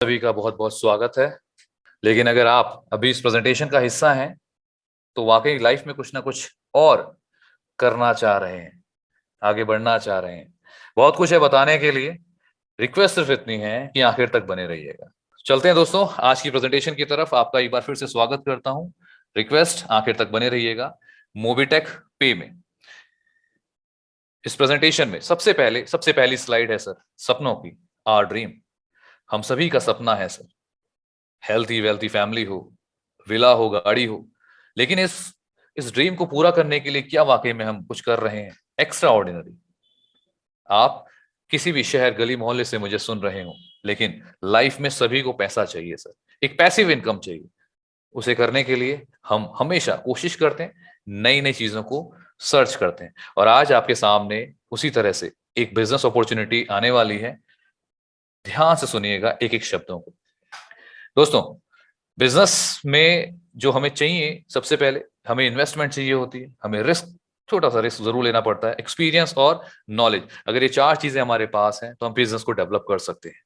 सभी का बहुत बहुत स्वागत है। लेकिन अगर आप अभी इस प्रेजेंटेशन का हिस्सा हैं तो वाकई लाइफ में कुछ ना कुछ और करना चाह रहे हैं, आगे बढ़ना चाह रहे हैं। बहुत कुछ है बताने के लिए। रिक्वेस्ट सिर्फ इतनी है कि आखिर तक बने रहिएगा। चलते हैं दोस्तों आज की प्रेजेंटेशन की तरफ। आपका एक बार फिर से स्वागत करता हूं। रिक्वेस्ट आखिर तक बने रहिएगा। मोबीटेक पे में इस प्रेजेंटेशन में सबसे पहली स्लाइड है सर, सपनों की। Our dream. हम सभी का सपना है सर, हेल्थी वेल्थी फैमिली हो, विला हो, गाड़ी हो। लेकिन इस ड्रीम को पूरा करने के लिए क्या वाकई में हम कुछ कर रहे हैं एक्स्ट्रा ऑर्डिनरी? आप किसी भी शहर गली मोहल्ले से मुझे सुन रहे हो, लेकिन लाइफ में सभी को पैसा चाहिए सर, एक पैसिव इनकम चाहिए। उसे करने के लिए हम हमेशा कोशिश करते हैं, नई नई चीजों को सर्च करते हैं। और आज आपके सामने उसी तरह से एक बिजनेस अपॉर्चुनिटी आने वाली है। ध्यान से सुनिएगा एक एक शब्दों को। दोस्तों, बिजनेस में जो हमें चाहिए, सबसे पहले हमें इन्वेस्टमेंट चाहिए होती है, हमें रिस्क, छोटा सा रिस्क जरूर लेना पड़ता है, एक्सपीरियंस और नॉलेज। अगर ये चार चीजें हमारे पास हैं तो हम बिजनेस को डेवलप कर सकते हैं।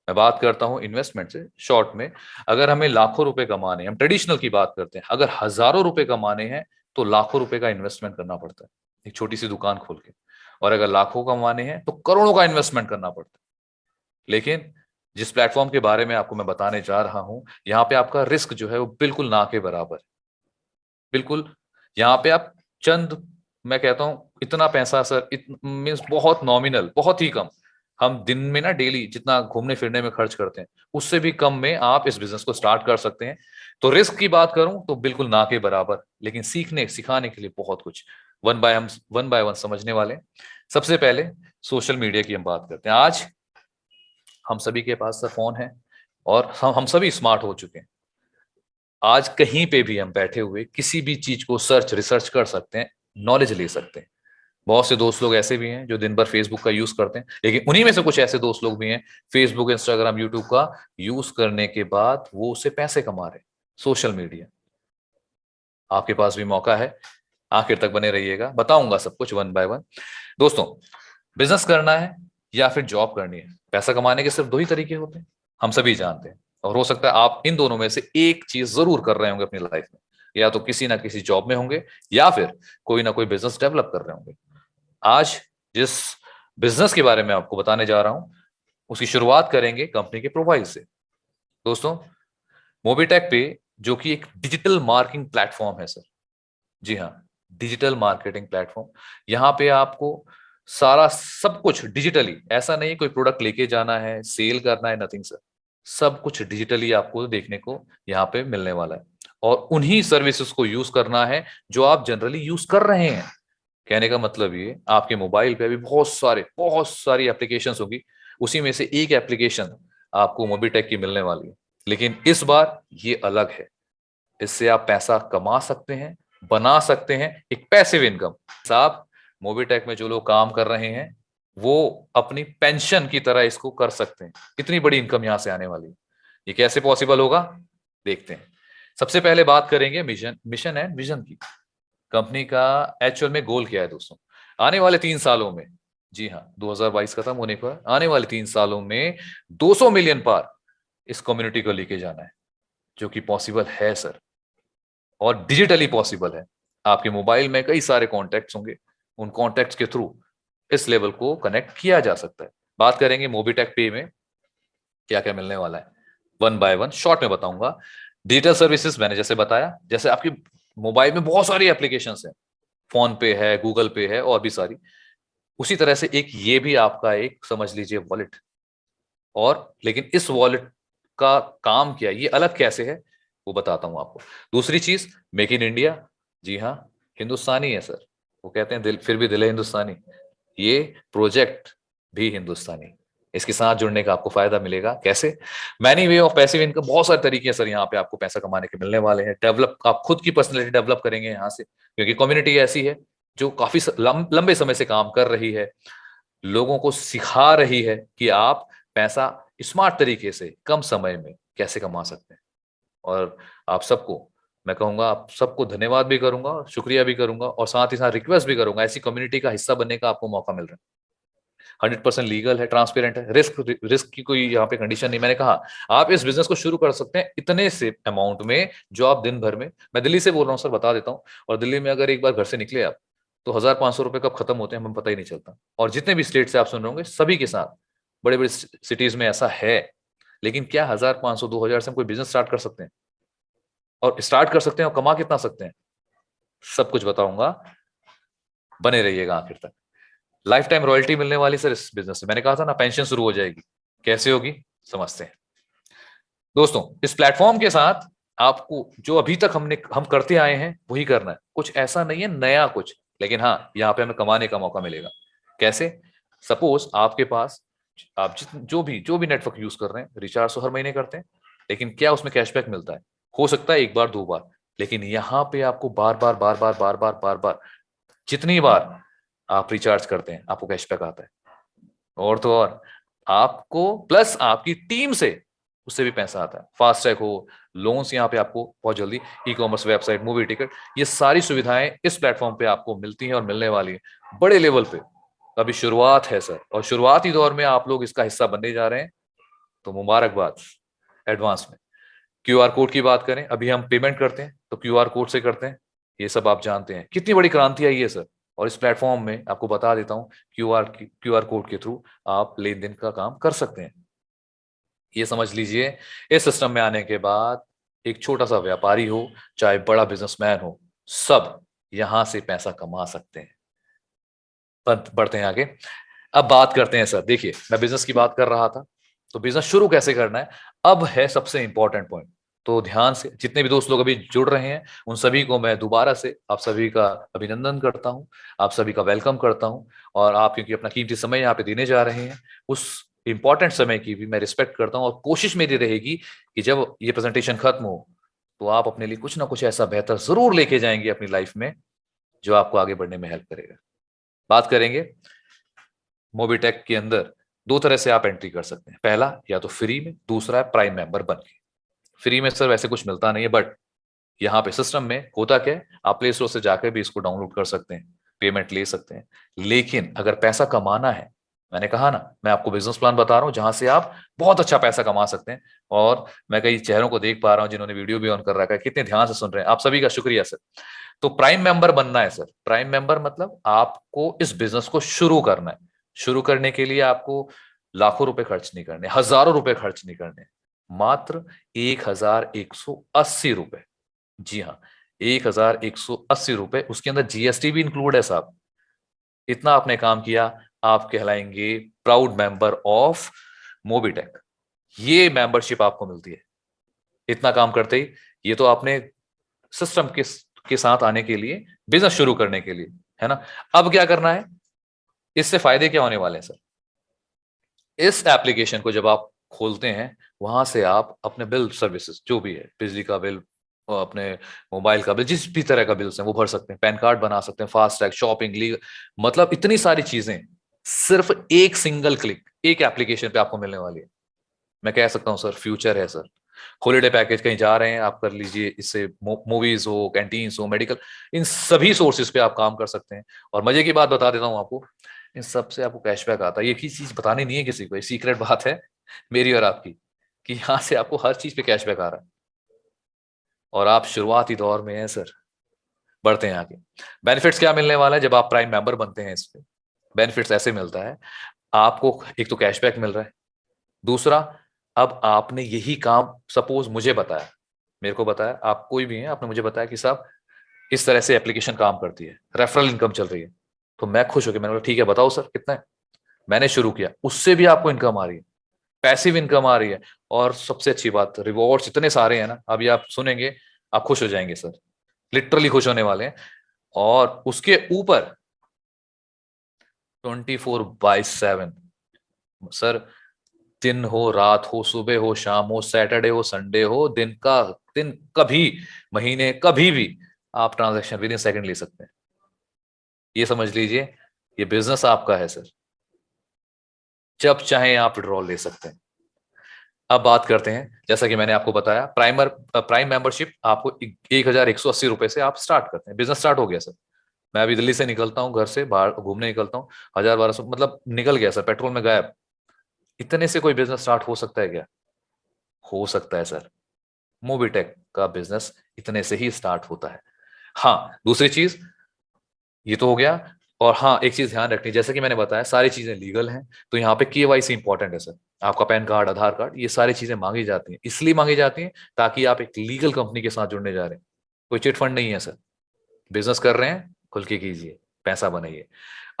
मैं बात करता हूं इन्वेस्टमेंट से शॉर्ट में। अगर हमें लाखों रुपए कमाने हैं, हम ट्रेडिशनल की बात करते हैं, अगर हजारों रुपए कमाने हैं तो लाखों रुपए का इन्वेस्टमेंट करना पड़ता है, एक छोटी सी दुकान खोल के। और अगर लाखों कमाने हैं तो करोड़ों का इन्वेस्टमेंट करना पड़ता है। लेकिन जिस प्लेटफॉर्म के बारे में आपको मैं बताने जा रहा हूं, यहाँ पे आपका रिस्क जो है वो बिल्कुल ना के बराबर है। बिल्कुल। यहाँ पे आप चंद, मैं कहता हूं इतना पैसा सर, मीन्स बहुत नॉमिनल, बहुत ही कम। हम दिन में ना डेली जितना घूमने फिरने में खर्च करते हैं उससे भी कम में आप इस बिजनेस को स्टार्ट कर सकते हैं। तो रिस्क की बात करूं तो बिल्कुल ना के बराबर, लेकिन सीखने सिखाने के लिए बहुत कुछ। वन बाय वन समझने वाले। सबसे पहले सोशल मीडिया की हम बात करते हैं। आज हम सभी के पास सर फोन है और हम सभी स्मार्ट हो चुके हैं। आज कहीं पे भी हम बैठे हुए किसी भी चीज को रिसर्च कर सकते हैं, नॉलेज ले सकते हैं। बहुत से दोस्त लोग ऐसे भी हैं जो दिन भर फेसबुक का यूज करते हैं, लेकिन उन्हीं में से कुछ ऐसे दोस्त लोग भी हैं फेसबुक, इंस्टाग्राम, यूट्यूब का यूज करने के बाद वो उससे पैसे कमा रहे हैं। सोशल मीडिया, आपके पास भी मौका है। आखिर तक बने रहिएगा, बताऊंगा सब कुछ वन बाय वन। दोस्तों, बिजनेस करना है या फिर जॉब करनी है, पैसा कमाने के सिर्फ दो ही तरीके होते हैं, हम सभी जानते हैं। और हो सकता है आप इन दोनों में से एक चीज जरूर कर रहे होंगे अपनी लाइफ में। या तो किसी ना किसी जॉब में होंगे या फिर कोई ना कोई बिजनेस डेवलप कर रहे होंगे। आज जिस बिजनेस के बारे में आपको बताने जा रहा हूं उसकी शुरुआत करेंगे कंपनी के प्रोफाइल से। दोस्तों, मोबीटेक पे, जो कि एक डिजिटल मार्केटिंग प्लेटफॉर्म है सर। जी हाँ, डिजिटल मार्केटिंग प्लेटफॉर्म। यहाँ पे आपको सारा सब कुछ डिजिटली, ऐसा नहीं कोई प्रोडक्ट लेके जाना है, सेल करना है, नथिंग सर। सब कुछ डिजिटली आपको देखने को यहाँ पे मिलने वाला है। और उन्हीं सर्विसेज को यूज करना है जो आप जनरली यूज कर रहे हैं। कहने का मतलब ये, आपके मोबाइल पे अभी बहुत सारी एप्लीकेशंस होगी, उसी में से एक एप्लीकेशन आपको मोबीटेक की मिलने वाली है। लेकिन इस बार ये अलग है। इससे आप पैसा कमा सकते हैं, बना सकते हैं, एक पैसिव इनकम। साहब, मोबीटेक में जो लोग काम कर रहे हैं वो अपनी पेंशन की तरह इसको कर सकते हैं। इतनी बड़ी इनकम यहां से आने वाली है। ये कैसे पॉसिबल होगा, देखते हैं। सबसे पहले बात करेंगे मिशन एंड विजन की। कंपनी का एक्चुअल में गोल क्या है दोस्तों? आने वाले 3 सालों में, जी हाँ, 2022 खत्म होने पर आने वाले 3 सालों में 200 मिलियन पार इस कम्युनिटी को लेके जाना है, जो कि पॉसिबल है सर। और डिजिटली पॉसिबल है। आपके मोबाइल में कई सारे कॉन्टैक्ट्स होंगे, उन कॉन्टैक्ट्स के थ्रू इस लेवल को कनेक्ट किया जा सकता है। बात करेंगे मोबीटेक पे में क्या क्या मिलने वाला है, वन बाय वन शॉर्ट में बताऊंगा। डिजिटल सर्विसेज मैंने जैसे बताया, जैसे आपकी मोबाइल में बहुत सारी एप्लीकेशंस हैं, फोन पे है, गूगल पे है और भी सारी। उसी तरह से एक ये भी आपका एक समझ लीजिए वॉलेट। और लेकिन इस वॉलेट का काम क्या है, ये अलग कैसे है, वो बताता हूं आपको। दूसरी चीज, मेक इन इंडिया। जी हाँ, हिंदुस्तानी है सर। वो कहते हैं दिल फिर भी दिल है हिंदुस्तानी। ये प्रोजेक्ट भी हिंदुस्तानी। इसके साथ जुड़ने का आपको फायदा मिलेगा कैसे? Many way of passive income, बहुत सारे तरीके हैं सर यहाँ पे आपको पैसा कमाने के मिलने वाले हैं। डेवलप, आप खुद की पर्सनैलिटी डेवलप करेंगे यहाँ से, क्योंकि कम्युनिटी ऐसी है जो काफी लंबे समय से काम कर रही है, लोगों को सिखा रही है कि आप पैसा स्मार्ट तरीके से कम समय में कैसे कमा सकते हैं। और आप सबको, मैं कहूंगा आप सबको धन्यवाद भी करूंगा, शुक्रिया भी करूंगा, और साथ ही साथ रिक्वेस्ट भी करूंगा, ऐसी कम्युनिटी का हिस्सा बनने का आपको मौका मिल रहा है। 100% लीगल है, ट्रांसपेरेंट है, रिस्क की कोई यहाँ पे कंडीशन नहीं। मैंने कहा आप इस बिजनेस को शुरू कर सकते हैं इतने से अमाउंट में जो आप दिन भर में, मैं दिल्ली से बोल रहा हूँ सर, बता देता हूँ, और दिल्ली में अगर एक बार घर से निकले आप तो 1,500 रुपए कब खत्म होते हैं हमें पता ही नहीं चलता। और जितने भी स्टेट से आप सुन रहे होंगे सभी के साथ, बड़े बड़े सिटीज में ऐसा है। लेकिन क्या 1,500 2,000 से हम कोई बिजनेस स्टार्ट कर सकते हैं? और स्टार्ट कर सकते हैं और कमा कितना सकते हैं, सब कुछ बताऊंगा, बने रहिएगा आखिर तक। लाइफ टाइम रॉयल्टी मिलने वाली सर इस बिजनेस से, मैंने कहा था ना पेंशन शुरू हो जाएगी। कैसे होगी समझते हैं दोस्तों। इस प्लेटफॉर्म के साथ आपको जो अभी तक हम करते आए हैं वही करना है, कुछ ऐसा नहीं है नया कुछ, लेकिन हाँ यहाँ पे हमें कमाने का मौका मिलेगा। कैसे? सपोज आपके पास आप जो भी नेटवर्क यूज कर रहे हैं, रिचार्ज तो हर महीने करते हैं, लेकिन क्या उसमें कैशबैक मिलता है? हो सकता है एक बार दो बार, लेकिन यहाँ पे आपको बार बार बार बार बार बार बार बार, जितनी बार आप रिचार्ज करते हैं आपको कैशबैक आता है। और तो और आपको प्लस आपकी टीम से उससे भी पैसा आता है। फास्ट ट्रैक हो, लोन्स यहाँ पे आपको बहुत जल्दी, e commerce website, movie ticket, ये सारी सुविधाएं इस प्लेटफॉर्म पे आपको मिलती हैं और मिलने वाली है बड़े लेवल पे। अभी शुरुआत है सर, और शुरुआती दौर में आप लोग इसका हिस्सा बनने जा रहे हैं, तो मुबारकबाद एडवांस में। क्यूआर कोड की बात करें, अभी हम पेमेंट करते हैं तो क्यूआर कोड से करते हैं, ये सब आप जानते हैं। कितनी बड़ी क्रांति आई है सर, और इस प्लेटफॉर्म में आपको बता देता हूं क्यूआर कोड के थ्रू आप लेन देन का काम कर सकते हैं। ये समझ लीजिए, इस सिस्टम में आने के बाद एक छोटा सा व्यापारी हो चाहे बड़ा बिजनेसमैन हो, सब यहां से पैसा कमा सकते हैं। बढ़ते हैं आगे। अब बात करते हैं सर, देखिए मैं बिजनेस की बात कर रहा था, तो बिजनेस शुरू कैसे करना है अब है सबसे इंपॉर्टेंट पॉइंट। तो ध्यान से जितने भी दोस्त लोग अभी जुड़ रहे हैं उन सभी को मैं दोबारा से आप सभी का अभिनंदन करता हूं, आप सभी का वेलकम करता हूं। और आप क्योंकि अपना कीमती समय यहाँ पे देने जा रहे हैं, उस इंपॉर्टेंट समय की भी मैं रिस्पेक्ट करता हूं, और कोशिश मेरी रहेगी कि जब ये प्रेजेंटेशन खत्म हो तो आप अपने लिए कुछ ना कुछ ऐसा बेहतर जरूर लेके जाएंगे अपनी लाइफ में जो आपको आगे बढ़ने में हेल्प करेगा। बात करेंगे मोबीटेक के अंदर, दो तरह से आप एंट्री कर सकते हैं, पहला या तो फ्री में, दूसरा है प्राइम मेंबर बन के। फ्री में सर वैसे कुछ मिलता नहीं है, बट यहाँ पे सिस्टम में होता क्या है, आप प्ले स्टोर से जाकर भी इसको डाउनलोड कर सकते हैं, पेमेंट ले सकते हैं। लेकिन अगर पैसा कमाना है, मैंने कहा ना मैं आपको बिजनेस प्लान बता रहा हूं जहां से आप बहुत अच्छा पैसा कमा सकते हैं। और मैं कई चेहरों को देख पा रहा हूं जिन्होंने वीडियो भी ऑन कर रखा है, कितने ध्यान से सुन रहे हैं, आप सभी का शुक्रिया सर। तो प्राइम मेंबर बनना है सर, प्राइम मेंबर मतलब आपको इस बिजनेस को शुरू करना है। शुरू करने के लिए आपको लाखों रुपए खर्च नहीं करने, हजारों रुपए खर्च नहीं करने, मात्र 1,180 रुपए। जी हाँ, 1,180 रुपए, उसके अंदर जीएसटी भी इंक्लूड है साहब। इतना आपने काम किया, आप कहलाएंगे प्राउड मेंबर ऑफ मोबीटेक। ये मेंबरशिप आपको मिलती है इतना काम करते ही। ये तो आपने सिस्टम के साथ आने के लिए, बिजनेस शुरू करने के लिए, है ना। अब क्या करना है, इससे फायदे क्या होने वाले हैं सर? इस एप्लीकेशन को जब आप खोलते हैं, वहां से आप अपने बिल सर्विसेज जो भी है, बिजली का बिल, अपने मोबाइल का बिल, जिस भी तरह का बिल्स है वो भर सकते हैं, पैन कार्ड बना सकते हैं, फास्ट ट्रैक, शॉपिंग, लीगल, मतलब इतनी सारी चीजें सिर्फ एक सिंगल क्लिक, एक एप्लीकेशन पे आपको मिलने वाली है। मैं कह सकता हूँ सर फ्यूचर है सर। हॉलीडे पैकेज कहीं जा रहे हैं आप कर लीजिए इससे, मूवीज हो, कैंटीन्स हो, मेडिकल, इन सभी सोर्सेज पे आप काम कर सकते हैं। और मजे की बात बता देता हूँ आपको, इन सब से आपको कैशबैक आता है। ये की चीज बतानी नहीं है किसी को, ये सीक्रेट बात है मेरी और आपकी, कि यहाँ से आपको हर चीज पे कैशबैक आ रहा है। और आप शुरुआती दौर में हैं सर। बढ़ते हैं आगे। बेनिफिट्स क्या मिलने वाला है जब आप प्राइम मेंबर बनते हैं? इस पे बेनिफिट्स ऐसे मिलता है, आपको एक तो कैशबैक मिल रहा है, दूसरा अब आपने यही काम सपोज मुझे बताया, मेरे को बताया, आप कोई भी हैं, आपने मुझे बताया कि साहब इस तरह से एप्लीकेशन काम करती है, रेफरल इनकम चल रही है, तो मैं खुश हो गया, मैंने बोला ठीक है बताओ सर कितना है। मैंने शुरू किया, उससे भी आपको इनकम आ रही है, पैसिव इनकम आ रही है। और सबसे अच्छी बात, रिवॉर्ड्स इतने सारे हैं ना, अभी आप सुनेंगे आप खुश हो जाएंगे सर, लिटरली खुश होने वाले हैं। और उसके ऊपर 24/7 सर, दिन हो, रात हो, सुबह हो, शाम हो, सैटरडे हो, संडे हो, दिन कभी, महीने कभी भी आप ट्रांजैक्शन विद इन सेकंड ले सकते हैं। ये समझ लीजिए, ये बिजनेस आपका है सर, जब चाहे आप विड्रॉल ले सकते हैं। अब बात करते हैं, जैसा कि मैंने आपको बताया, प्राइम मेंबरशिप आपको 1,180 रुपए से आप स्टार्ट करते हैं, बिजनेस स्टार्ट हो गया सर। मैं अभी दिल्ली से निकलता हूँ, घर से बाहर घूमने निकलता हूँ, 1000-1200 मतलब निकल गया सर, पेट्रोल में गायब। इतने से कोई बिजनेस स्टार्ट हो सकता है क्या? हो सकता है सर। मोबिटेक का बिजनेस इतने से ही स्टार्ट होता है। हाँ, दूसरी चीज ये तो हो गया। और हाँ, एक चीज ध्यान रखनी, जैसे कि मैंने बताया सारी चीजें लीगल हैं, तो यहाँ पे केवाईसी इंपॉर्टेंट है सर। आपका पैन कार्ड, आधार कार्ड, ये सारी चीजें मांगी जाती हैं, इसलिए मांगी जाती हैं ताकि आप एक लीगल कंपनी के साथ जुड़ने जा रहे हैं। कोई चिट फंड नहीं है सर। बिजनेस कर रहे हैं, खुल के कीजिए, पैसा बनाइए।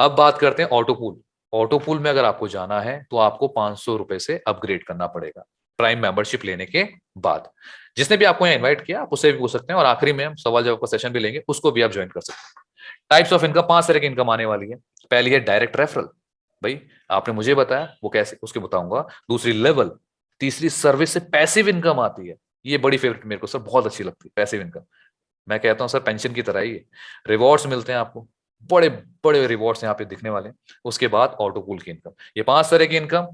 अब बात करते हैं ऑटो पूल। ऑटो पूल में अगर आपको जाना है तो आपको 500 रुपए से अपग्रेड करना पड़ेगा प्राइम मेंबरशिप लेने के बाद। जिसने भी आपको यहाँ इन्वाइट किया आप उससे भी पूछ सकते हैं, और आखिरी में हम सवाल जवाब का सेशन भी लेंगे, उसको भी आप ज्वाइन कर सकते हैं। टाइप्स ऑफ इनकम, 5 तरह की इनकम आने वाली है। पहली है डायरेक्ट रेफरल, भाई आपने मुझे बताया वो कैसे, उसके बताऊंगा। दूसरी लेवल। तीसरी सर्विस से पैसिव इनकम आती है, ये बड़ी फेवरेट मेरे को सर, बहुत अच्छी लगती है पैसिव इनकम। मैं कहता हूं सर पेंशन की तरह ही है। रिवॉर्ड्स मिलते हैं आपको, बड़े बड़े रिवॉर्ड्स यहाँ पे दिखने वाले हैं। उसके बाद ऑटो पूल की इनकम। ये 5 तरह की इनकम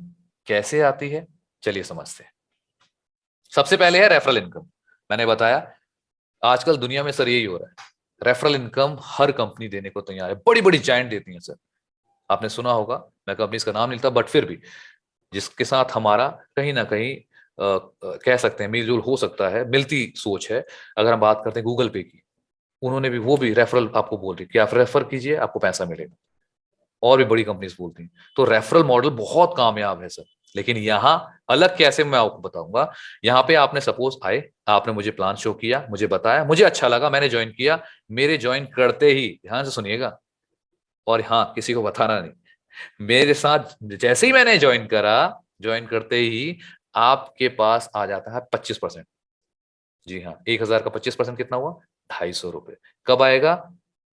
कैसे आती है, चलिए समझते हैं। सबसे पहले है रेफरल इनकम। मैंने बताया आजकल दुनिया में सर यही हो रहा है, रेफरल इनकम हर कंपनी देने को तैयार है, बड़ी बड़ी जायंट देती है सर। आपने सुना होगा, मैं कंपनी का नाम नहीं लेता, बट फिर भी जिसके साथ हमारा कहीं ना कहीं कह सकते हैं मेलजोल हो सकता है, मिलती सोच है। अगर हम बात करते हैं गूगल पे की, उन्होंने भी, वो भी रेफरल आपको बोल रही है कि आप रेफर कीजिए आपको पैसा मिलेगा। और भी बड़ी कंपनीज बोलती हैं। तो रेफरल मॉडल बहुत कामयाब है सर। लेकिन यहाँ अलग कैसे, मैं आपको बताऊंगा। यहाँ पे आपने सपोज आए, आपने मुझे प्लान शो किया, मुझे बताया, मुझे अच्छा लगा, मैंने ज्वाइन किया। मेरे ज्वाइन करते ही, ध्यान से सुनिएगा, और हाँ किसी को बताना नहीं, मेरे साथ जैसे ही मैंने ज्वाइन करा, ज्वाइन करते ही आपके पास आ जाता है 25%। जी हाँ, 1000 का 25% कितना हुआ? 250 रुपए। कब आएगा?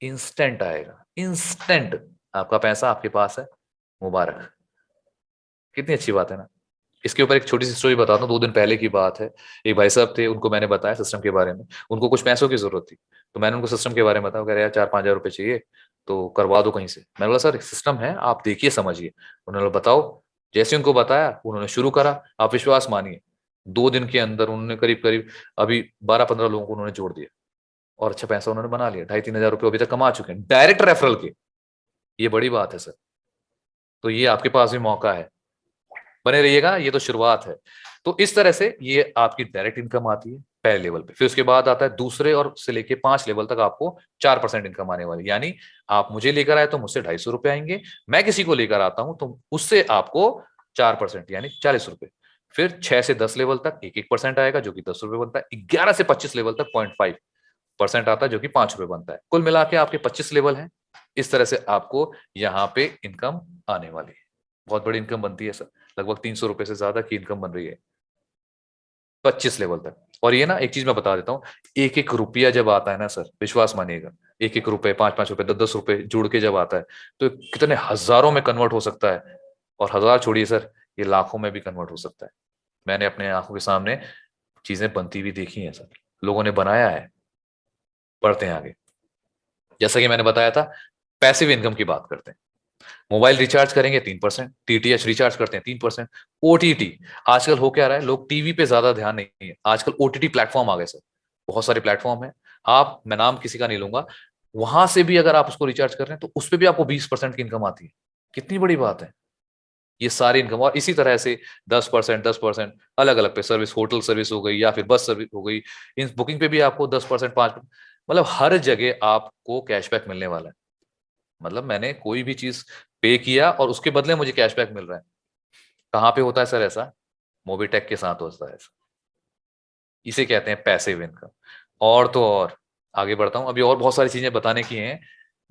इंस्टेंट आएगा, इंस्टेंट। आपका पैसा आपके पास है, मुबारक। कितनी अच्छी बात है ना। इसके ऊपर एक छोटी सी स्टोरी बताता हूँ, 2 दिन पहले की बात है। एक भाई साहब थे, उनको मैंने बताया सिस्टम के बारे में। उनको कुछ पैसों की जरूरत थी, तो मैंने उनको सिस्टम के बारे में बताया। कह रहे यार 4-5 हजार रुपए चाहिए, तो करवा दो कहीं से। मैंने बोला सर सिस्टम है, आप देखिए समझिए। उन्होंने बोला बताओ। जैसे उनको बताया उन्होंने शुरू करा, आप विश्वास मानिए 2 दिन के अंदर उन्होंने करीब करीब अभी 12-15 लोगों को उन्होंने जोड़ दिया, और अच्छा पैसा उन्होंने बना लिया। 2,500-3,000 रुपये अभी तक कमा चुके हैं डायरेक्ट रेफरल के। ये बड़ी बात है सर। तो ये आपके पास भी मौका है, बने रहिएगा, ये तो शुरुआत है। तो इस तरह से ये आपकी डायरेक्ट इनकम आती है पहले लेवल पे। फिर उसके बाद आता है दूसरे और से लेके 5 लेवल तक आपको 4% इनकम आने वाली। यानी आप मुझे लेकर आए तो मुझसे 250 रुपए आएंगे, मैं किसी को लेकर आता हूं तो उससे आपको 4% यानी 40 रुपए। फिर 6 से 10 लेवल तक 1-1% आएगा जो कि 10 रुपए बनता है। 11 से 25 लेवल तक 0.5% आता है जो कि 5 रुपए बनता है। कुल मिला के आपके 25 लेवल हैं। इस तरह से आपको यहाँ पे इनकम आने वाली है। बहुत बड़ी इनकम बनती है सर, लगभग 300 रुपए से ज्यादा की इनकम बन रही है 25 लेवल तक। और ये ना एक चीज मैं बता देता हूँ, एक एक रुपया जब आता है ना सर, विश्वास मानिएगा, एक एक रुपए, 5-5 रुपए, 10-10 रुपए जुड़ के जब आता है, तो कितने हजारों में कन्वर्ट हो सकता है। और हजार छोड़िए सर, ये लाखों में भी कन्वर्ट हो सकता है। मैंने अपने आंखों के सामने चीजें बनती हुई देखी हैं सर, लोगों ने बनाया है। बढ़ते हैं आगे। जैसा कि मैंने बताया था, पैसिव इनकम की बात करते हैं। मोबाइल रिचार्ज करेंगे 3%, टीटीएच रिचार्ज करते हैं 3%। ओटीटी, आजकल हो क्या रहा है, लोग टीवी पे ज्यादा ध्यान नहीं है, आजकल ओटीटी प्लेटफॉर्म आ गए सर। बहुत सारे प्लेटफॉर्म है। आप, मैं नाम किसी का नहीं लूंगा, वहां से भी अगर आप उसको रिचार्ज कर रहे हैं तो उस पर भी आपको 20% की इनकम आती है। कितनी बड़ी बात है। ये सारी इनकम, और इसी तरह से 10%, अलग अलग पे सर्विस, होटल सर्विस हो गई या फिर बस सर्विस हो गई, इन बुकिंग पे भी आपको 10%, 5%, मतलब हर जगह आपको कैशबैक मिलने वाला है। मतलब मैंने कोई भी चीज पे किया और उसके बदले मुझे कैशबैक मिल रहा है। कहाँ पे होता है सर ऐसा? मोबिटेक के साथ होता है ऐसा। इसे कहते हैं पैसिव इनकम। और तो और आगे बढ़ता हूं, अभी और बहुत सारी चीजें बताने की हैं।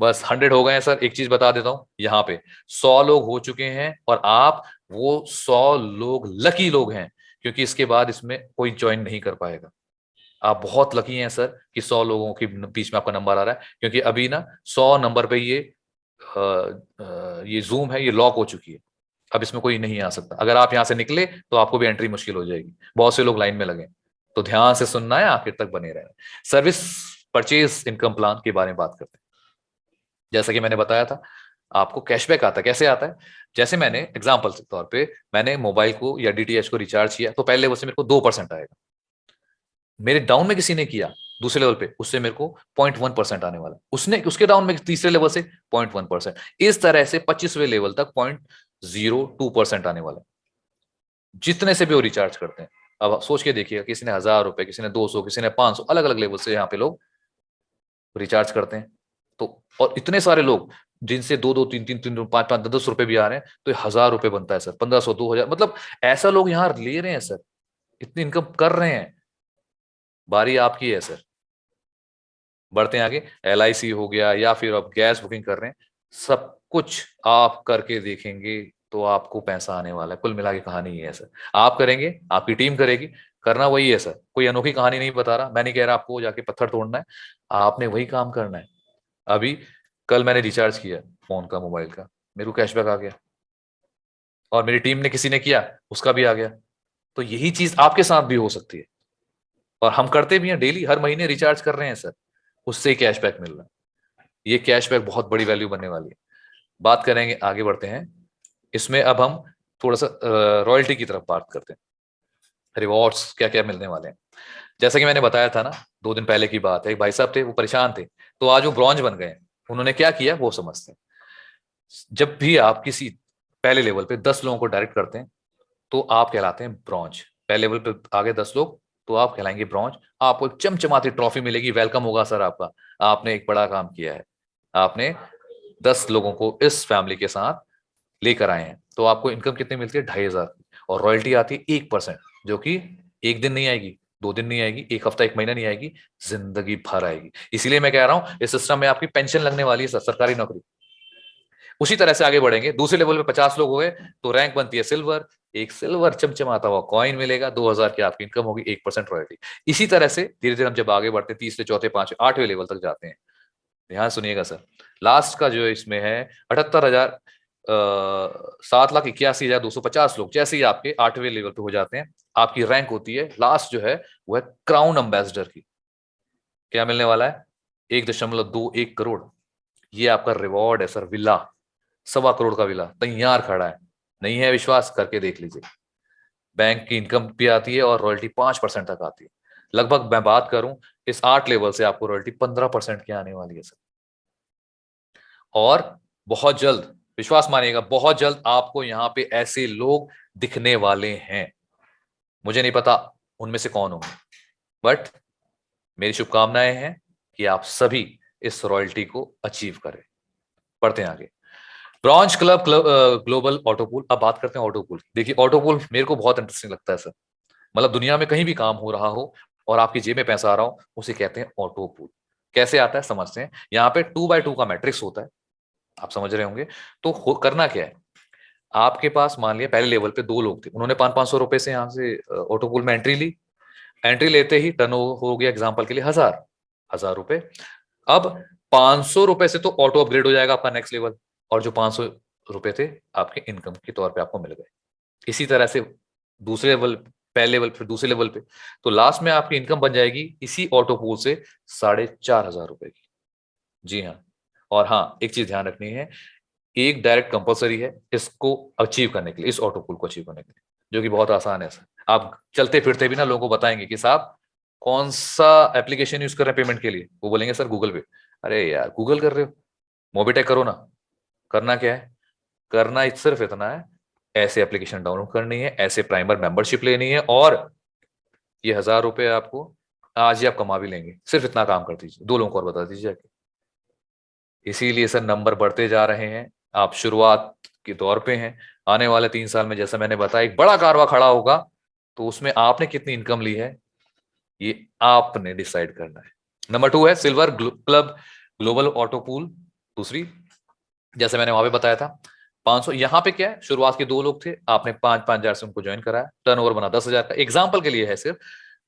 बस 100 हो गए हैं सर। एक चीज बता देता हूं, यहाँ पे 100 लोग हो चुके हैं, और आप वो 100 लोग लकी लोग हैं, क्योंकि इसके बाद इसमें कोई ज्वाइन नहीं कर पाएगा। आप बहुत लकी हैं सर कि 100 लोगों के बीच में आपका नंबर आ रहा है, क्योंकि अभी ना 100 नंबर पे ये जूम है, ये लॉक हो चुकी है। अब इसमें कोई नहीं आ सकता। अगर आप यहाँ से निकले तो आपको भी एंट्री मुश्किल हो जाएगी। बहुत से लोग लाइन में लगे। तो ध्यान से सुनना है, आखिर तक बने रहना। सर्विस परचेज इनकम प्लान के बारे में बात करते हैं। जैसा कि मैंने बताया था, आपको कैशबैक आता है। कैसे आता है? जैसे मैंने एग्जाम्पल के तौर पे, मैंने मोबाइल को या डीटीएच को रिचार्ज किया तो पहले लेवल से मेरे को 2% आएगा। मेरे डाउन में किसी ने किया दूसरे लेवल पे, उससे मेरे को 0.1% आने वाला है, उसने उसके डाउन में तीसरे लेवल से 0.1%, इस तरह से 25वें लेवल तक 0.02% आने वाला है, जितने से भी वो रिचार्ज करते हैं। अब आप सोच के देखिएगा, किसी ने 1000 रुपए, किसी ने 200, किसी ने 500, अलग अलग लेवल से यहाँ पे लोग रिचार्ज करते हैं। तो और इतने सारे लोग जिनसे 2-2, 3-3, 3 5-5, 10-10 रुपए भी आ रहे हैं, तो 1000 रुपए बनता है सर, 1500, 2000, मतलब ऐसा लोग यहाँ ले रहे हैं सर, इतनी इनकम कर रहे हैं। बारी आपकी है सर। बढ़ते हैं आगे। LIC हो गया, या फिर आप गैस बुकिंग कर रहे हैं, सब कुछ आप करके देखेंगे तो आपको पैसा आने वाला है। कुल मिला के कहानी ये है सर, आप करेंगे, आपकी टीम करेगी, करना वही है सर। कोई अनोखी कहानी नहीं बता रहा, मैं नहीं कह रहा आपको जाके पत्थर तोड़ना है, आपने वही काम करना है। अभी कल मैंने रिचार्ज किया फोन का, मोबाइल का, मेरे को कैशबैक आ गया, और मेरी टीम ने किसी ने किया, उसका भी आ गया। तो यही चीज आपके साथ भी हो सकती है, और हम करते भी हैं, डेली हर महीने रिचार्ज कर रहे हैं सर, उससे ही कैशबैक मिल रहा है। ये कैशबैक बहुत बड़ी वैल्यू बनने वाली है। बात करेंगे, आगे बढ़ते हैं इसमें। अब हम थोड़ा सा रॉयल्टी की तरफ बात करते हैं, रिवॉर्ड्स क्या क्या मिलने वाले हैं। जैसा कि मैंने बताया था ना, 2 दिन पहले की बात है, एक भाई साहब थे, वो परेशान थे, तो आज वो ब्रॉन्ज बन गए। उन्होंने क्या किया वो समझते हैं। जब भी आप किसी पहले लेवल पे 10 लोगों को डायरेक्ट करते हैं, तो आप कहलाते हैं ब्रॉन्ज। पहले लेवल पे आगे 10 लोग, तो आप कहलाएंगे ब्रॉन्ज। आपको एक चमचमाती ट्रॉफी मिलेगी, वेलकम होगा सर आपका, आपने एक बड़ा काम किया है, आपने 10 लोगों को इस फैमिली के साथ लेकर आए हैं। तो आपको इनकम कितनी मिलती है? 2500, और रॉयल्टी आती है 1%, जो कि एक दिन नहीं आएगी, 2 दिन नहीं आएगी, एक हफ्ता, एक महीना नहीं आएगी, जिंदगी भर आएगी। इसीलिए मैं कह रहा हूं, इस सिस्टम में आपकी पेंशन लगने वाली है, सरकारी नौकरी। उसी तरह से आगे बढ़ेंगे, दूसरे लेवल पे 50 लोग हो गए, तो रैंक बनती है सिल्वर, एक सिल्वर चमचमाता हुआ कॉइन मिलेगा, 2000 की आपकी इनकम होगी, 1% रॉयल्टी। इसी तरह से धीरे धीरे हम जब आगे बढ़ते हैं, तीसरे, चौथे, पांचवें, 8वें लेवल तक जाते हैं। ध्यान सुनिएगा सर, लास्ट का जो इसमें है 78,000, 7,81,250 लोग जैसे ही आपके 8वें लेवल पे हो जाते हैं, आपकी रैंक होती है लास्ट जो है, वो है क्राउन एम्बेसडर की। क्या मिलने वाला है? 1.21 करोड़, ये आपका रिवॉर्ड है सर। विला, 1.25 करोड़ का विला तैयार खड़ा है। नहीं है विश्वास? करके देख लीजिए। बैंक की इनकम भी आती है, और रॉयल्टी 5% तक आती है। लगभग मैं बात करूं, इस 8 लेवल से आपको रॉयल्टी 15% की आने वाली है सर। और बहुत जल्द, विश्वास मानिएगा, बहुत जल्द आपको यहाँ पे ऐसे लोग दिखने वाले हैं। मुझे नहीं पता उनमें से कौन होंगे, बट मेरी शुभकामनाएं हैं कि आप सभी इस रॉयल्टी को अचीव करें। बढ़ते हैं आगे। Bronze club, global autopool. अब बात करते हैं ऑटोपूल। देखिए, ऑटोपूल मेरे को बहुत इंटरेस्टिंग लगता है सर। मतलब दुनिया में कहीं भी काम हो रहा हो और आपकी जेब में पैसा आ रहा हो, उसे कहते हैं ऑटोपूल। कैसे आता है समझते हैं। यहाँ पे 2x2 का मैट्रिक्स होता है, आप समझ रहे होंगे। तो करना क्या है, आपके पास मान लिया पहले लेवल पे 2 लोग थे, उन्होंने 500-500 रुपए से यहाँ से ऑटोपूल में एंट्री ली। एंट्री लेते ही टर्न हो गया एग्जाम्पल के लिए 1000 रुपए। अब 500 रुपए से तो ऑटो अपग्रेड हो जाएगा आपका नेक्स्ट लेवल, और जो 500 रुपए थे आपके इनकम के तौर पे आपको मिल गए। इसी तरह से दूसरे लेवल, पहले लेवल, फिर दूसरे लेवल पे, तो लास्ट में आपकी इनकम बन जाएगी इसी ऑटो पूल से 4,500 रुपए की। जी हाँ। और हाँ, एक चीज ध्यान रखनी है, एक डायरेक्ट कंपलसरी है इसको अचीव करने के लिए, इस ऑटो पूल को अचीव करने के लिए, जो कि बहुत आसान है सर। आप चलते फिरते भी ना लोगों को बताएंगे कि साहब कौन सा एप्लीकेशन यूज कर रहे हैं पेमेंट के लिए, वो बोलेंगे सर गूगल पे। अरे यार, गूगल कर रहे हो, मोबिटेक करो ना। करना क्या है, करना सिर्फ इतना है, ऐसे एप्लीकेशन डाउनलोड करनी है, ऐसे प्राइमर मेंबरशिप लेनी है, और ये 1000 रुपए आपको आज ही आप कमा भी लेंगे। सिर्फ इतना काम कर दीजिए, 2 लोगों को और बता दीजिए। इसीलिए सर नंबर बढ़ते जा रहे हैं, आप शुरुआत के दौर पे हैं। आने वाले 3 साल में, जैसा मैंने बताया, एक बड़ा कारवा खड़ा होगा, तो उसमें आपने कितनी इनकम ली है, ये आपने डिसाइड करना है। नंबर 2 है silver club global auto pool. दूसरी, जैसे मैंने वहां पे बताया था, 500, यहाँ पे क्या है, शुरुआत के 2 लोग थे, आपने 5,000 से उनको ज्वाइन कराया, टर्नओवर बना 10,000 का, एग्जाम्पल के लिए है सिर्फ।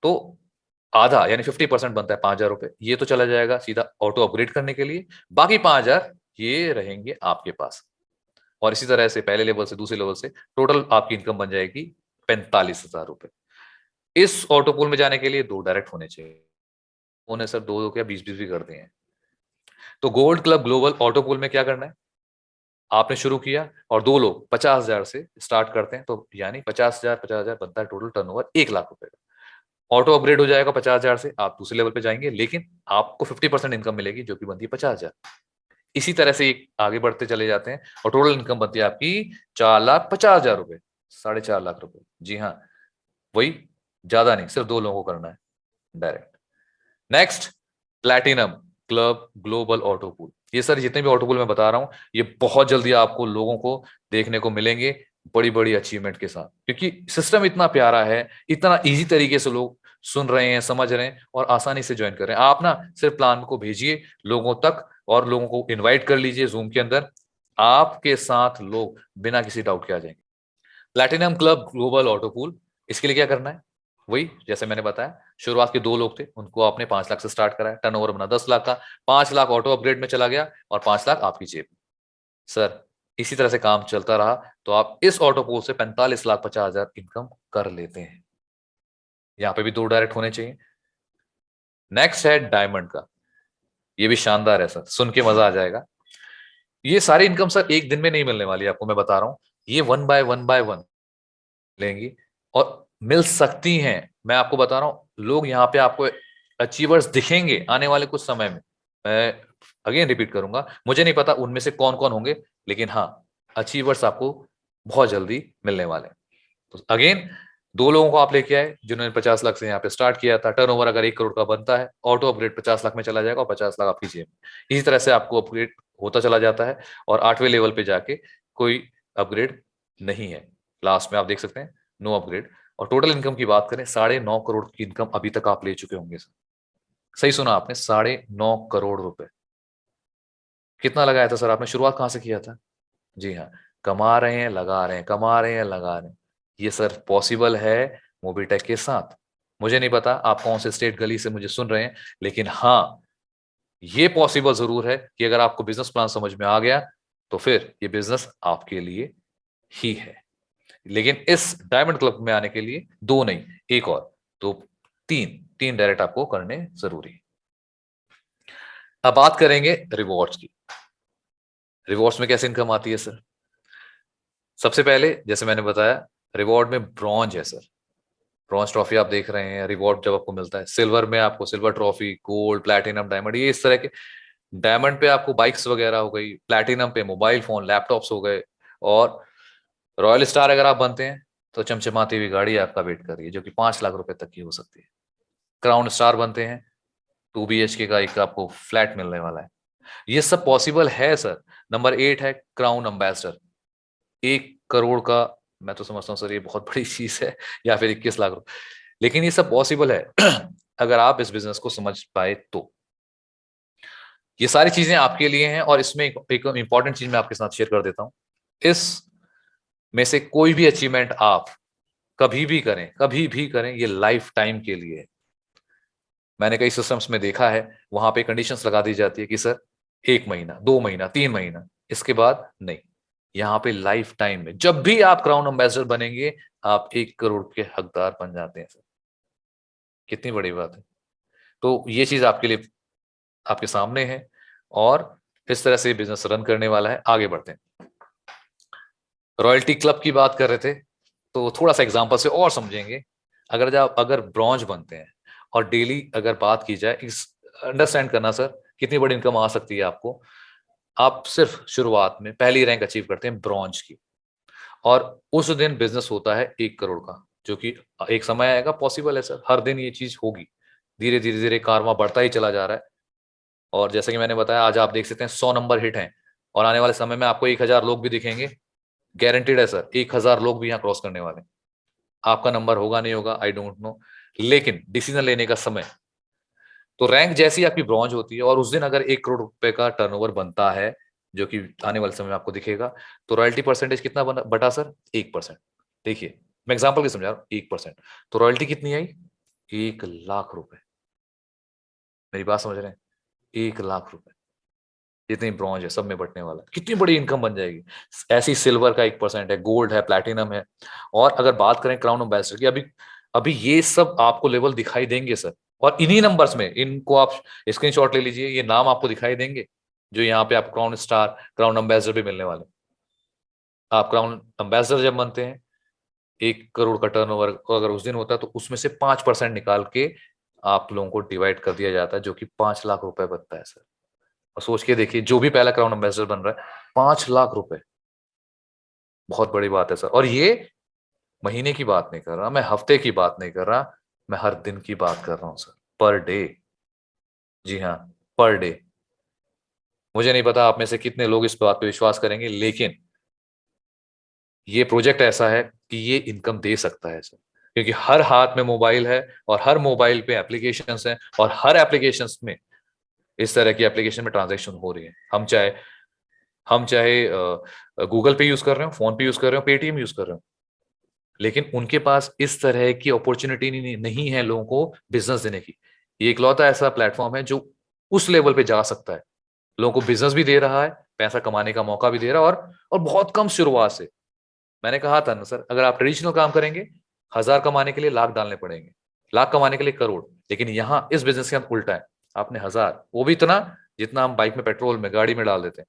तो आधा यानी 50% बनता है 5,000 रुपए, ये तो चला जाएगा सीधा ऑटो अपग्रेड करने के लिए। बाकी 5,000 ये रहेंगे आपके पास। और इसी तरह से पहले लेवल से दूसरे लेवल से टोटल आपकी इनकम बन जाएगी 45,000 रुपए। इस ऑटो पूल में जाने के लिए 2 डायरेक्ट होने चाहिए, उन्हें सर 2 क्या 20-20 भी कर दिए हैं। तो gold club global auto pool में क्या करना है, आपने शुरू किया और 2 लोग 50,000 से स्टार्ट करते हैं, तो यानी 50,000 50,000 बनता है टोटल टर्नओवर 1 लाख रुपए का। ऑटो अपग्रेड हो जाएगा 50,000 से, आप दूसरे लेवल पे जाएंगे, लेकिन आपको 50% इनकम मिलेगी जो कि बनती है 50,000। इसी तरह से आगे बढ़ते चले जाते हैं और टोटल इनकम बनती है आपकी 4,50,000 रुपए, 4.5 लाख रुपए। जी हाँ, वही, ज्यादा नहीं, सिर्फ 2 लोगों को करना है direct. Next, platinum club global auto pool. ये सर जितने भी ऑटो पूल मैं बता रहा हूं, ये बहुत जल्दी आपको लोगों को देखने को मिलेंगे बड़ी बड़ी अचीवमेंट के साथ, क्योंकि सिस्टम इतना प्यारा है, इतना इजी तरीके से लोग सुन रहे हैं, समझ रहे हैं और आसानी से ज्वाइन कर रहे हैं। आप ना सिर्फ प्लान को भेजिए लोगों तक और लोगों को इनवाइट कर लीजिए जूम के अंदर, आपके साथ लोग बिना किसी डाउट के आ जाएंगे। Platinum club global auto pool, इसके लिए क्या करना है, वही जैसे मैंने बताया, शुरुआत के 2 लोग थे, उनको आपने 5 लाख से स्टार्ट कराया, टर्नओवर बना 10 लाख का, 5 लाख ऑटो अपग्रेड में चला गया और 5 लाख आपकी जेब में। सर इसी तरह से काम चलता रहा तो आप इस ऑटो पूल से 45,50,000 इनकम कर लेते हैं। यहाँ पे भी 2 डायरेक्ट होने चाहिए। नेक्स्ट है डायमंड का, ये भी शानदार है सर, सुन के मजा आ जाएगा। ये सारी इनकम सर एक दिन में नहीं मिलने वाली, आपको मैं बता रहा हूं, ये वन बाय वन लेंगी और मिल सकती हैं। मैं आपको बता रहा हूं, लोग यहाँ पे आपको अचीवर्स दिखेंगे आने वाले कुछ समय में। मैं अगेन रिपीट करूंगा, मुझे नहीं पता उनमें से कौन कौन होंगे, लेकिन हाँ, अचीवर्स आपको बहुत जल्दी मिलने वाले हैं। तो अगेन 2 लोगों को आप लेके आए जिन्होंने 50 लाख से यहाँ पे स्टार्ट किया था, टर्नओवर अगर 1 करोड़ का बनता है, ऑटो अपग्रेड 50 लाख में चला जाएगा और 50 लाख आपकी जेब में। इसी तरह से आपको अपग्रेड होता चला जाता है और 8वें लेवल पे जाके कोई अपग्रेड नहीं है, लास्ट में आप देख सकते हैं नो अपग्रेड। और टोटल इनकम की बात करें, 9.5 करोड़ की इनकम अभी तक आप ले चुके होंगे सर। सही सुना आपने, 9.5 करोड़ रुपए। कितना लगाया था सर आपने, शुरुआत कहां से किया था? जी हाँ, कमा रहे हैं लगा रहे हैं, कमा रहे हैं लगा रहे हैं। ये सर पॉसिबल है मोबिटेक के साथ। मुझे नहीं पता आप कौन से स्टेट गली से मुझे सुन रहे हैं, लेकिन हाँ, ये पॉसिबल जरूर है कि अगर आपको बिजनेस प्लान समझ में आ गया तो फिर ये बिजनेस आपके लिए ही है। लेकिन इस डायमंड क्लब में आने के लिए 2 नहीं, एक और, तो 3 डायरेक्ट आपको करने जरूरी है। अब बात करेंगे रिवॉर्ड्स की। रिवॉर्ड्स में कैसे इनकम आती है सर? सबसे पहले जैसे मैंने बताया, रिवॉर्ड में ब्रॉन्ज है सर, ब्रॉन्ज ट्रॉफी आप देख रहे हैं, रिवॉर्ड जब आपको मिलता है। सिल्वर में आपको silver trophy, gold, platinum, diamond, ये इस तरह के। डायमंड पे आपको बाइक्स वगैरह हो गई, प्लैटिनम पे मोबाइल फोन लैपटॉप्स हो गए, और रॉयल स्टार अगर आप बनते हैं तो चमचमाती हुई गाड़ी आपका वेट कर रही है जो कि 5 लाख रुपए तक की हो सकती है। क्राउन स्टार बनते हैं, 2 BHK का एक आपको फ्लैट मिलने वाला है। ये सब पॉसिबल है सर। नंबर 8 है क्राउन एम्बेसडर, 1 करोड़ का। मैं तो समझता हूँ सर ये बहुत बड़ी चीज है, या फिर 21 लाख रुपए, लेकिन ये सब पॉसिबल है अगर आप इस बिजनेस को समझ पाए तो। ये सारी चीजें आपके लिए हैं और इसमें एक इंपॉर्टेंट चीज मैं आपके साथ शेयर कर देता हूँ। इस में से कोई भी अचीवमेंट आप कभी भी करें, ये लाइफ टाइम के लिए है। मैंने कई सिस्टम्स में देखा है, वहां पे कंडीशंस लगा दी जाती है कि सर 1 महीना, 2 महीना, 3 महीना, इसके बाद नहीं। यहाँ पे लाइफ टाइम में जब भी आप क्राउन एम्बेसडर बनेंगे, आप 1 करोड़ के हकदार बन जाते हैं सर। कितनी बड़ी बात है। तो ये चीज आपके लिए, आपके सामने है, और इस तरह से बिजनेस रन करने वाला है। आगे बढ़ते हैं, रॉयल्टी क्लब की बात कर रहे थे, तो थोड़ा सा एग्जांपल से और समझेंगे। अगर ब्रॉन्ज बनते हैं और डेली अगर बात की जाए, इस अंडरस्टैंड करना सर, कितनी बड़ी इनकम आ सकती है आपको। आप सिर्फ शुरुआत में पहली रैंक अचीव करते हैं ब्रॉन्ज की, और उस दिन बिजनेस होता है 1 करोड़ का, जो कि एक समय आएगा, पॉसिबल है सर, हर दिन ये चीज होगी। धीरे धीरे धीरे कारवां बढ़ता ही चला जा रहा है। और जैसे कि मैंने बताया, आज आप देख सकते हैं 100 नंबर हिट हैं, और आने वाले समय में आपको 1,000 लोग भी दिखेंगे, गारंटीड है सर, 1,000 लोग भी यहाँ क्रॉस करने वाले हैं। आपका नंबर होगा नहीं होगा आई डोंट नो, लेकिन डिसीजन लेने का समय, तो रैंक जैसी आपकी ब्रॉन्ज होती है और उस दिन अगर 1 करोड़ रुपए का टर्नओवर बनता है, जो कि आने वाले समय में आपको दिखेगा, तो रॉयल्टी परसेंटेज कितना बटा सर? 1%। देखिए, मैं एग्जाम्पल की समझा रहा हूँ, 1%, तो रॉयल्टी कितनी आई? 1 लाख रुपए। मेरी बात समझ रहे हैं? 1 लाख रुपए, जितनी ब्रॉन्ज है सब में बटने वाला है। कितनी बड़ी इनकम बन जाएगी। ऐसी सिल्वर का 1% है, गोल्ड है, प्लैटिनम है। और अगर बात करें क्राउन एम्बेसडर की, अभी अभी ये सब आपको लेवल दिखाई देंगे सर, और इन्हीं नंबर्स में, इनको आप स्क्रीनशॉट ले लीजिए, ये नाम आपको दिखाई देंगे जो यहाँ पे आप क्राउन स्टार, क्राउन एम्बेसडर भी मिलने वाले। आप क्राउन एम्बेसडर जब बनते हैं 1 करोड़ का टर्नओवर अगर उस दिन होता है तो उसमें से 5% निकाल के आप लोगों को डिवाइड कर दिया जाता है, जो कि 5 लाख रुपए बनता है सर। और सोच के देखिए, जो भी पहला क्राउन एम्बेसडर बन रहा है, 5 लाख रुपए, बहुत बड़ी बात है सर। और ये महीने की बात नहीं कर रहा मैं, हफ्ते की बात नहीं कर रहा मैं, हर दिन की बात कर रहा हूँ सर, पर डे। जी हाँ, पर डे। मुझे नहीं पता आप में से कितने लोग इस बात पे विश्वास करेंगे, लेकिन ये प्रोजेक्ट ऐसा है कि ये इनकम दे सकता है सर, क्योंकि हर हाथ में मोबाइल है और हर मोबाइल पे एप्लीकेशंस हैं, और हर एप्लीकेशंस में इस तरह की एप्लीकेशन में ट्रांजैक्शन हो रही है। हम चाहे गूगल पे यूज कर रहे हो, फोन पे यूज कर रहे हो, पेटीएम यूज कर रहे हो, लेकिन उनके पास इस तरह की अपॉर्चुनिटी नहीं है लोगों को बिजनेस देने की। ये इकलौता ऐसा प्लेटफॉर्म है जो उस लेवल पे जा सकता है, लोगों को बिजनेस भी दे रहा है, पैसा कमाने का मौका भी दे रहा है, और बहुत कम शुरुआत से। मैंने कहा था ना सर, अगर आप ट्रेडिशनल काम करेंगे, 1,000 कमाने के लिए लाख डालने पड़ेंगे, लाख कमाने के लिए करोड़। लेकिन यहाँ इस बिजनेस के अंदर उल्टा है, आपने 1,000, वो भी इतना जितना हम बाइक में पेट्रोल में गाड़ी में डाल देते हैं,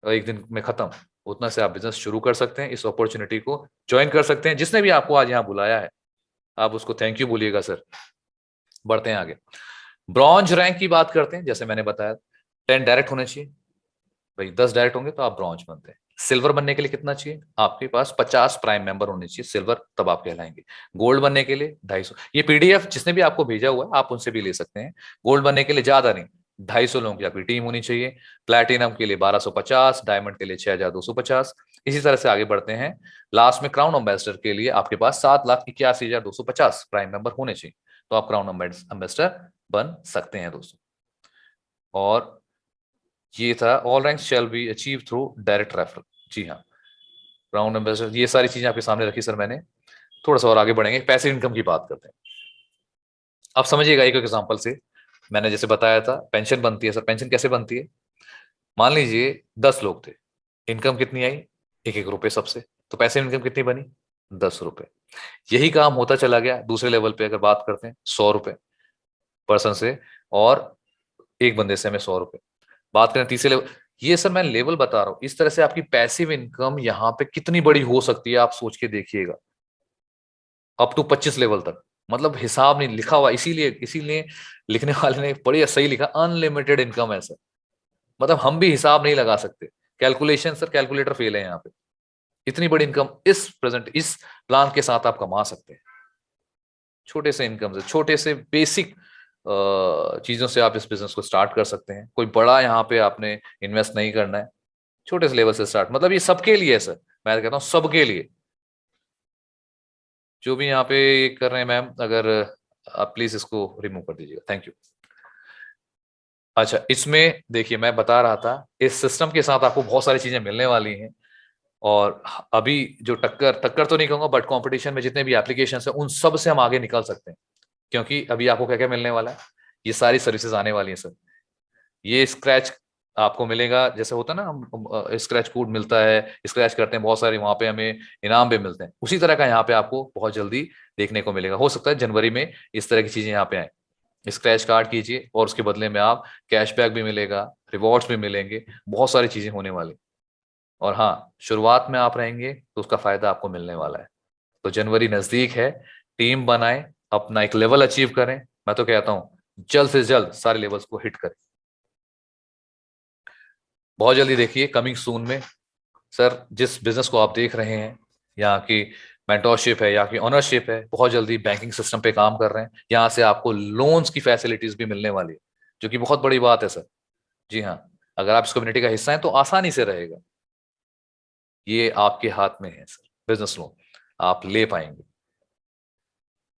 और एक दिन में खत्म, उतना से आप बिजनेस शुरू कर सकते हैं। इस अपॉर्चुनिटी को ज्वाइन कर सकते हैं। जिसने भी आपको आज यहाँ बुलाया है, आप उसको थैंक यू बोलिएगा सर। बढ़ते हैं आगे। ब्रॉन्ज रैंक की बात करते हैं। जैसे मैंने बताया, 10 डायरेक्ट होने चाहिए भाई, 10 डायरेक्ट होंगे तो आप ब्रॉन्ज बनते हैं। सिल्वर बनने के लिए कितना चाहिए? आपके पास 50 प्राइम मेंबर होने चाहिए सिल्वर, तब आप कहलाएंगे। गोल्ड बनने के लिए 250। ये पीडीएफ जिसने भी आपको भेजा हुआ है, आप उनसे भी ले सकते हैं। गोल्ड बनने के लिए ज्यादा नहीं, 250 लोगों की आपकी टीम होनी चाहिए। प्लैटिनम के लिए 1250, डायमंड के लिए 6250। इसी तरह से आगे बढ़ते हैं। लास्ट में क्राउन एम्बेसडर के लिए आपके पास 7,81,250 प्राइम मेंबर होने चाहिए, तो आप क्राउन एम्बेसडर बन सकते हैं दोस्तों। और ये था all rank shall be achieve through direct referral. जी हाँ, राउंड एम्बेसडर, ये सारी चीजें आपके सामने रखी सर मैंने। थोड़ा सा और आगे बढ़ेंगे, पैसिव इनकम की बात करते हैं। आप समझिएगा एक एग्जांपल से। मैंने जैसे बताया था, पेंशन बनती है सर। पेंशन कैसे बनती है? मान लीजिए 10 लोग थे, इनकम कितनी आई? 1-1 रुपए सबसे। तो पैसिव इनकम कितनी बनी? 10 रुपए। यही काम होता चला गया दूसरे लेवल पे, अगर बात करते हैं 100 रुपए पर्सन से, और एक बंदे से हमें 100 रुपए। बात करें तीसरे लेवल, ये सर मैं लेवल बता रहा हूं, इस तरह से आपकी पैसिव इनकम यहाँ पे कितनी बड़ी हो सकती है, आप सोच के देखिएगा। अप टू 25 लेवल तक, मतलब हिसाब नहीं लिखा हुआ, इसीलिए इसीलिए लिखने वाले ने बड़ी सही लिखा, अनलिमिटेड इनकम है सर। मतलब हम भी हिसाब नहीं लगा सकते, कैलकुलेशन सर, कैलकुलेटर फेल है यहाँ पे। इतनी बड़ी इनकम इस प्लान के साथ आप कमा सकते हैं। छोटे से इनकम से, छोटे से बेसिक चीजों से आप इस बिजनेस को स्टार्ट कर सकते हैं। कोई बड़ा यहाँ पे आपने इन्वेस्ट नहीं करना है, छोटे से लेवल से स्टार्ट। मतलब ये सबके लिए है सर, मैं कहता हूँ सबके लिए। जो भी यहाँ पे कर रहे हैं मैम, अगर आप प्लीज इसको रिमूव कर दीजिएगा, थैंक यू। अच्छा, इसमें देखिए मैं बता रहा था, इस सिस्टम के साथ आपको बहुत सारी चीजें मिलने वाली हैं। और अभी जो टक्कर टक्कर तो नहीं कहूंगा, बट कंपटीशन में जितने भी एप्लीकेशन है, उन सब से हम आगे निकल सकते हैं। क्योंकि अभी आपको क्या क्या मिलने वाला है, ये सारी सर्विसेज आने वाली हैं सर। ये स्क्रैच आपको मिलेगा, जैसे होता है ना, हम स्क्रैच कोड मिलता है, स्क्रैच करते हैं बहुत सारे, वहां पे हमें इनाम भी मिलते हैं। उसी तरह का यहाँ पे आपको बहुत जल्दी देखने को मिलेगा। हो सकता है जनवरी में इस तरह की चीजें यहाँ पे आए। स्क्रैच कार्ड कीजिए और उसके बदले में आप कैशबैक भी मिलेगा, रिवॉर्ड्स भी मिलेंगे, बहुत सारी चीजें होने वाली। और हाँ, शुरुआत में आप रहेंगे तो उसका फायदा आपको मिलने वाला है। तो जनवरी नजदीक है, टीम बनाएं, अपना एक लेवल अचीव करें। मैं तो कहता हूं जल्द से जल्द सारे लेवल्स को हिट करें। बहुत जल्दी देखिए, कमिंग सून में सर, जिस बिजनेस को आप देख रहे हैं, यहाँ की मेंटोरशिप है, यहाँ की ओनरशिप है, बहुत जल्दी बैंकिंग सिस्टम पे काम कर रहे हैं। यहाँ से आपको लोन्स की फैसिलिटीज भी मिलने वाली है, जो कि बहुत बड़ी बात है सर। जी हाँ, अगर आप इस कम्युनिटी का हिस्सा हैं तो आसानी से रहेगा। ये आपके हाथ में है सर, बिजनेस लोन आप ले पाएंगे।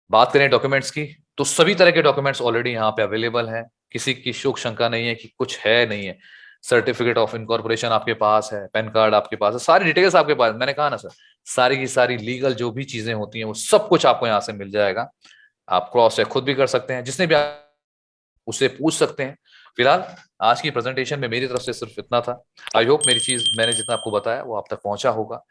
बात करें डॉक्यूमेंट्स की, तो सभी तरह के डॉक्यूमेंट्स ऑलरेडी यहाँ पे अवेलेबल हैं। किसी की शोक शंका नहीं है कि कुछ है नहीं है। सर्टिफिकेट ऑफ इनकॉर्पोरेशन आपके पास है, पैन कार्ड आपके पास है, सारी डिटेल्स आपके पास। मैंने कहा ना सर, सारी की सारी लीगल जो भी चीजें होती हैं वो सब कुछ आपको यहाँ से मिल जाएगा। आप क्रॉस चेक खुद भी कर सकते हैं, जिसने भी आप उससे पूछ सकते हैं। फिलहाल आज की प्रेजेंटेशन में मेरी तरफ से सिर्फ इतना था। आई होप मेरी चीज, मैंने जितना आपको बताया वो आप तक पहुंचा होगा।